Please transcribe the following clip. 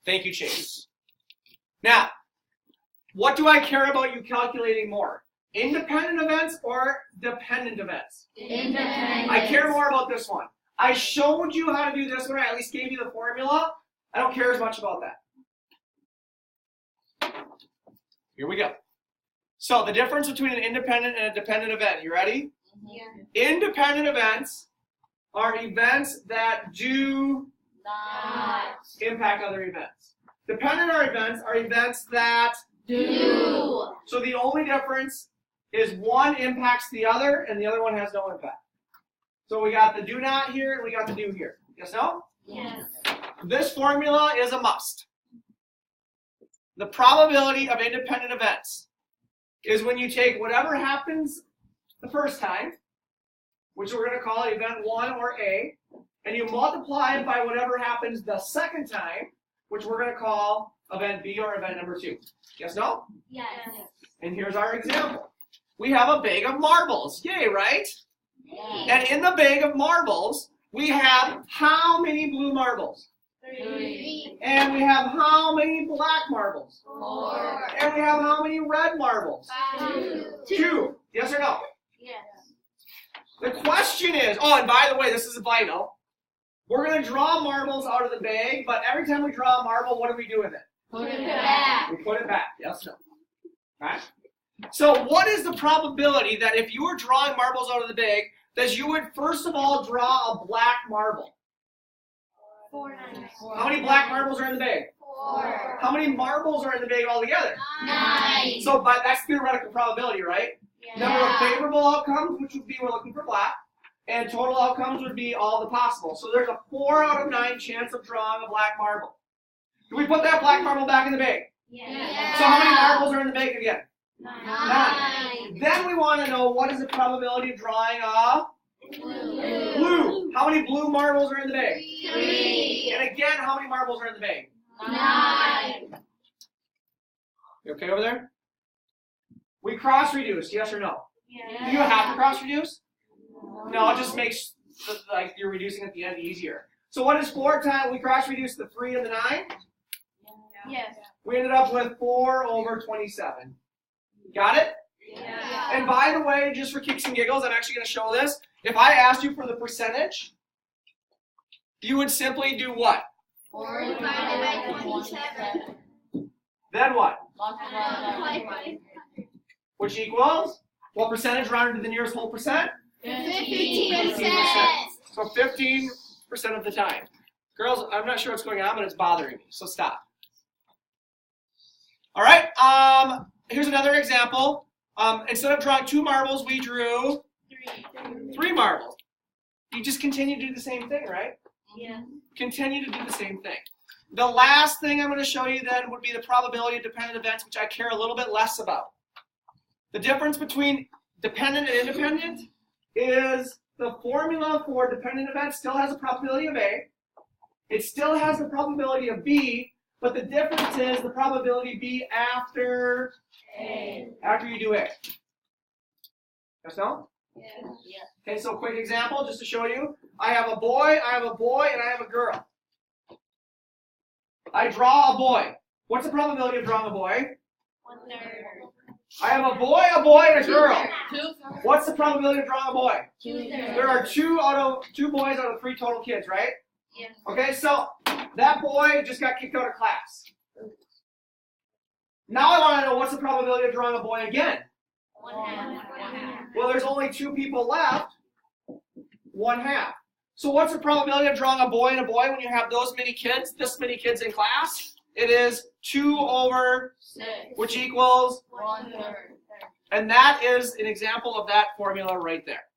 Thank you, Chase. Now, what do I care about you calculating more? Independent events or dependent events? Independent. I care more about this one. I showed you how to do this one. I at least gave you the formula. I don't care as much about that. Here we go. So the difference between an independent and a dependent event. You ready? Yeah. Independent events are events that do Not. impact other events. Dependent events are events that Do. So the only difference is one impacts the other and the other one has no impact. So we got the do not here and we got the do here. Yes, no? Yes. This formula is a must. The probability of independent events is when you take whatever happens the first time, which we're going to call event 1 or A, and you multiply it by whatever happens the second time, which we're going to call event B or event number 2. Yes, no? Yes. And here's our example. We have a bag of marbles. Yay, right? Yes. And in the bag of marbles, we have how many blue marbles? 3. And we have how many black marbles? 4. And we have how many red marbles? 2. 2. Yes or no? Yes. The question is, oh, and by the way, this is vital. We're going to draw marbles out of the bag, but every time we draw a marble, what do we do with it? Put it back. We put it back. Yes, no. Right? So what is the probability that if you were drawing marbles out of the bag, that you would first of all draw a black marble? 4. How many black marbles are in the bag? 4. How many marbles are in the bag altogether? 9. So, but that's theoretical probability, right? Number of favorable outcomes, which would be we're looking for black, and total outcomes would be all the possible. So there's a 4 out of 9 chance of drawing a black marble. Do we put that black marble back in the bag? Yes. So how many marbles are in the bag again? 9. Then we want to know what is the probability of drawing a Blue. blue. How many blue marbles are in the bag? 3. And again, how many marbles are in the bag? 9. You okay over there? We cross-reduce, yes or no? Yes. Do you have to cross-reduce? No, it just makes like you're reducing at the end easier. So what is 4 times? We cross-reduce the 3 and the 9. Yes. We ended up with 4 over 27. Got it? Yeah. And by the way, just for kicks and giggles, I'm actually going to show this. If I asked you for the percentage, you would simply do what? 4 divided by 27. Then what? Multiplied by Which equals? What percentage rounded to the nearest whole percent? 15%. So 15% of the time. Girls, I'm not sure what's going on, but it's bothering me, so stop. All right, here's another example. Instead of drawing 2 marbles, we drew 3 marbles. You just continue to do the same thing, right? Yeah. Continue to do the same thing. The last thing I'm going to show you then would be the probability of dependent events, which I care a little bit less about. The difference between dependent and independent is the formula for dependent events still has a probability of A. It still has the probability of B, but the difference is the probability B after you do A. Yes, no? Yes. Okay, so quick example, just to show you. I have a boy, and I have a girl. I draw a boy. What's the probability of drawing a boy? 1/3. I have a boy, and a girl. 2/3. What's the probability of drawing a boy? 2/3. There are 2 boys out of 3 total kids, right? Yes. Okay, so that boy just got kicked out of class. Now I want to know what's the probability of drawing a boy again? 1/2. Well, there's only 2 people left. 1/2. So what's the probability of drawing a boy and a boy when you have those many kids, this many kids in class? It is 2 over, 6. which equals, 1/3. and that is an example of that formula right there.